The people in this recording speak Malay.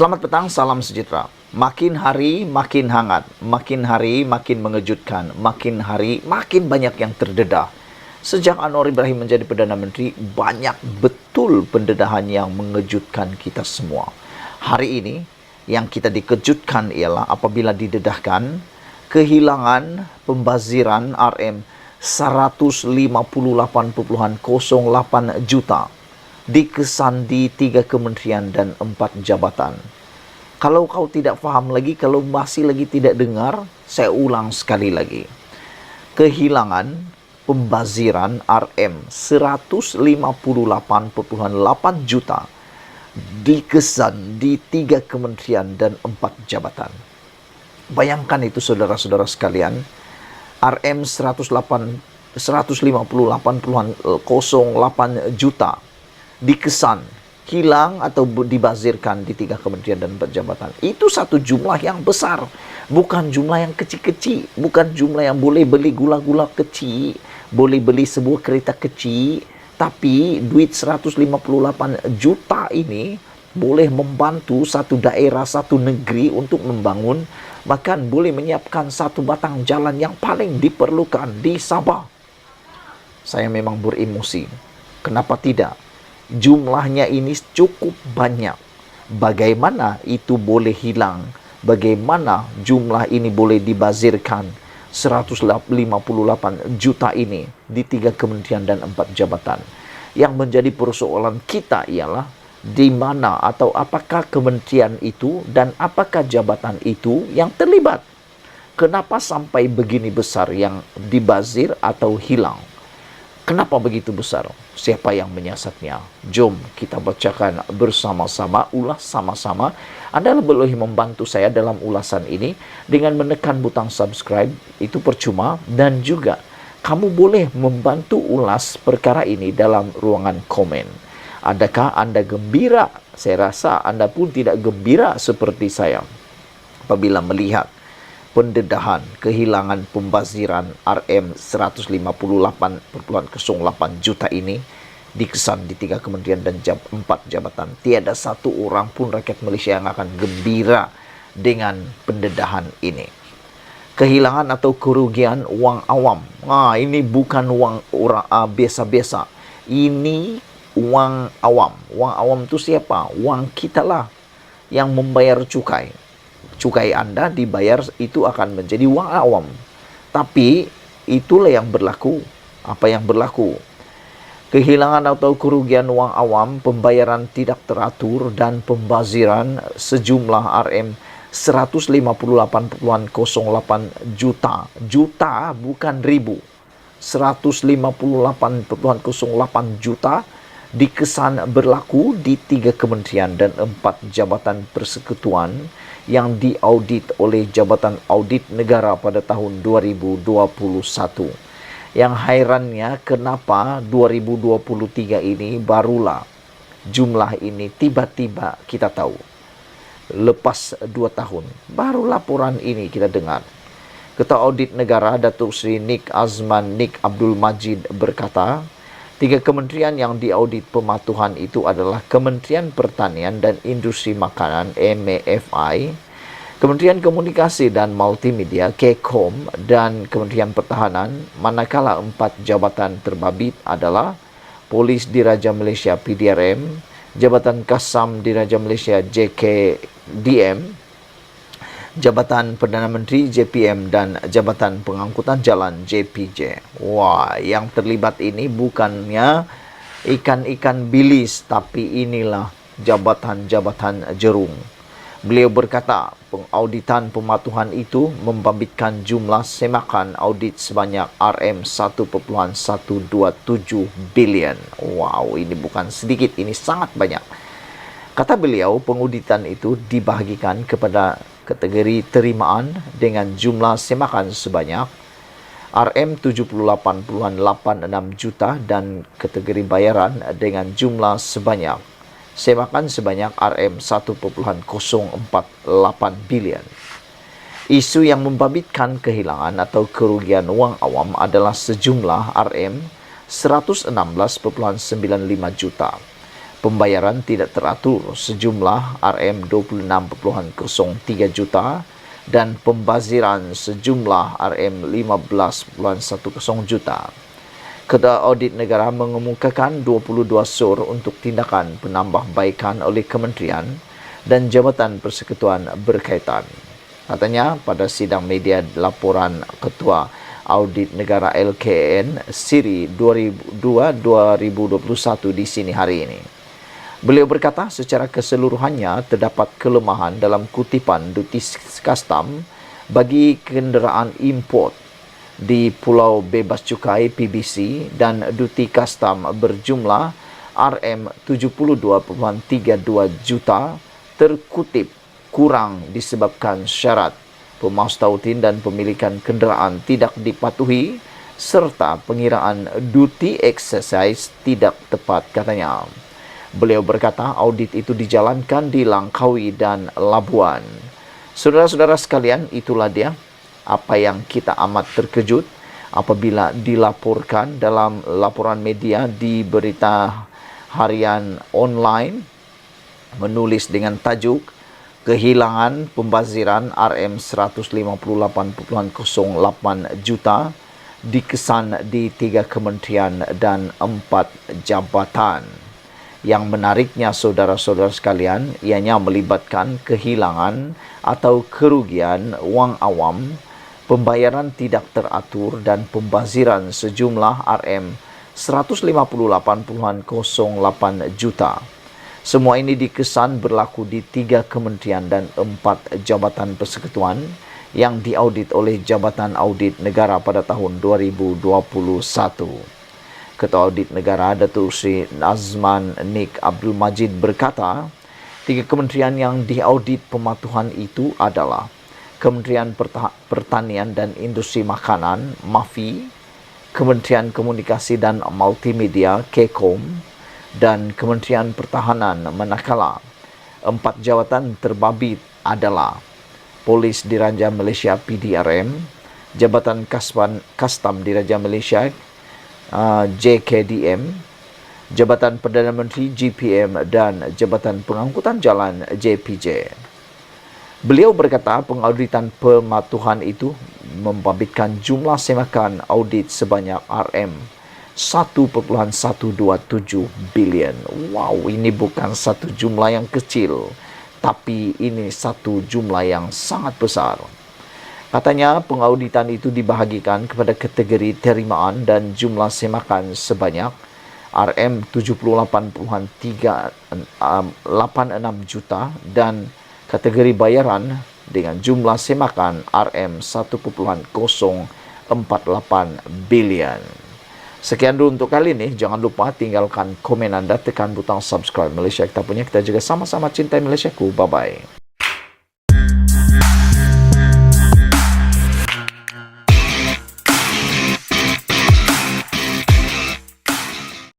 Selamat petang, salam sejahtera. Makin hari makin hangat, makin hari makin mengejutkan, makin hari makin banyak yang terdedah. Sejak Anwar Ibrahim menjadi Perdana Menteri, banyak betul pendedahan yang mengejutkan kita semua. Hari ini, yang kita dikejutkan ialah apabila didedahkan kehilangan pembaziran RM 158,08 juta dikesan di 3 kementerian dan 4 jabatan. Kalau kau tidak faham lagi, kalau masih lagi tidak dengar, saya ulang sekali lagi. Kehilangan pembaziran RM 158,08 juta dikesan di 3 kementerian dan 4 jabatan. Bayangkan itu saudara-saudara sekalian, RM 158,08 juta dikesan, hilang atau dibazirkan di 3 kementerian dan 4 jabatan. Itu satu jumlah yang besar, bukan jumlah yang kecil-kecil, bukan jumlah yang boleh beli gula-gula kecil, boleh beli sebuah kereta kecil, tapi duit 158 juta ini boleh membantu satu daerah, satu negeri untuk membangun, bahkan boleh menyiapkan satu batang jalan yang paling diperlukan di Sabah. Saya memang beremosi. Kenapa tidak? Jumlahnya ini cukup banyak. Bagaimana itu boleh hilang? Bagaimana jumlah ini boleh dibazirkan 158 juta ini di 3 kementerian dan 4 jabatan? Yang menjadi persoalan kita ialah di mana atau apakah kementerian itu dan apakah jabatan itu yang terlibat? Kenapa sampai begini besar yang dibazir atau hilang? Kenapa begitu besar? Siapa yang menyiasatnya? Jom kita bacakan bersama-sama, ulas sama-sama. Anda boleh membantu saya dalam ulasan ini dengan menekan butang subscribe, itu percuma. Dan juga kamu boleh membantu ulas perkara ini dalam ruangan komen. Adakah Anda gembira? Saya rasa Anda pun tidak gembira seperti saya apabila melihat pendedahan kehilangan pembaziran RM 158,08 juta ini dikesan di 3 kementerian dan 4 jabatan. Tiada satu orang pun rakyat Malaysia yang akan gembira dengan pendedahan ini. Kehilangan atau kerugian wang awam. Ini bukan wang orang biasa-biasa. Ini wang awam. Wang awam itu siapa? Wang kita lah yang membayar cukai. Cukai Anda dibayar, itu akan menjadi wang awam. Tapi itulah yang berlaku. Apa yang berlaku? Kehilangan atau kerugian wang awam, pembayaran tidak teratur dan pembaziran sejumlah RM 158,08 juta. Juta bukan ribu. 158,08 juta dikesan berlaku di 3 kementerian dan 4 jabatan persekutuan yang diaudit oleh Jabatan Audit Negara pada tahun 2021. Yang hairannya kenapa 2023 ini barulah jumlah ini tiba-tiba kita tahu. Lepas 2 tahun, baru laporan ini kita dengar. Ketua Audit Negara Datuk Seri Nik Azman Nik Abdul Majid berkata, 3 kementerian yang diaudit pematuhan itu adalah Kementerian Pertanian dan Industri Makanan (MEFI), Kementerian Komunikasi dan Multimedia (KECOM) dan Kementerian Pertahanan, manakala 4 jabatan terbabit adalah Polis Diraja Malaysia (PDRM), Jabatan Kasam Diraja Malaysia (JKDM), Jabatan Perdana Menteri JPM dan Jabatan Pengangkutan Jalan JPJ. Wah, yang terlibat ini bukannya ikan-ikan bilis, tapi inilah jabatan-jabatan jerung. Beliau berkata, pengauditan pematuhan itu membabitkan jumlah semakan audit sebanyak RM 1,127 bilion. Wow, ini bukan sedikit, ini sangat banyak. Kata beliau, pengauditan itu dibahagikan kepada kategori terimaan dengan jumlah semakan sebanyak RM 78,86 juta dan kategori bayaran dengan jumlah sebanyak semakan sebanyak RM 1,048 bilion. Isu yang membabitkan kehilangan atau kerugian wang awam adalah sejumlah RM 116,95 juta. pembayaran tidak teratur sejumlah RM26.03 juta dan pembaziran sejumlah RM15.10 juta. Ketua Audit Negara mengemukakan 22 sur untuk tindakan penambahbaikan oleh kementerian dan Jabatan Persekutuan berkaitan. Katanya pada sidang media laporan Ketua Audit Negara LKN Siri 2021 di sini hari ini. Beliau berkata secara keseluruhannya terdapat kelemahan dalam kutipan duty custom bagi kenderaan import di Pulau Bebas Cukai PBC dan duty custom berjumlah RM72.32 juta terkutip kurang disebabkan syarat pemaustautin dan pemilikan kenderaan tidak dipatuhi serta pengiraan duty exercise tidak tepat, katanya. Beliau berkata audit itu dijalankan di Langkawi dan Labuan. Saudara-saudara sekalian, itulah dia apa yang kita amat terkejut apabila dilaporkan dalam laporan media di berita harian online menulis dengan tajuk kehilangan pembaziran RM158.08 juta dikesan di 3 kementerian dan 4 jabatan. Yang menariknya saudara-saudara sekalian, ianya melibatkan kehilangan atau kerugian wang awam, pembayaran tidak teratur dan pembaziran sejumlah RM158.08 juta. Semua ini dikesan berlaku di 3 kementerian dan 4 jabatan persekutuan yang diaudit oleh Jabatan Audit Negara pada tahun 2021. Ketua Audit Negara Datuk Seri Azman Nik Abdul Majid berkata, 3 kementerian yang diaudit pematuhan itu adalah Kementerian Pertanian dan Industri Makanan (MAFI), Kementerian Komunikasi dan Multimedia (KECOM), dan Kementerian Pertahanan manakala 4 jawatan terbabit adalah Polis Diraja Malaysia PDRM, Jabatan Kastam Diraja Malaysia JKDM, Jabatan Perdana Menteri GPM dan Jabatan Pengangkutan Jalan JPJ. Beliau berkata pengauditan pematuhan itu membabitkan jumlah semakan audit sebanyak RM1.127 bilion. Wow, ini bukan satu jumlah yang kecil, tapi ini satu jumlah yang sangat besar. Katanya pengauditan itu dibahagikan kepada kategori terimaan dan jumlah semakan sebanyak RM78.386 juta dan kategori bayaran dengan jumlah semakan RM1.048 bilion. Sekian dulu untuk kali ini. Jangan lupa tinggalkan komen anda, tekan butang subscribe. Malaysia kita punya, kita juga sama-sama cintai Malaysiaku. Bye-bye.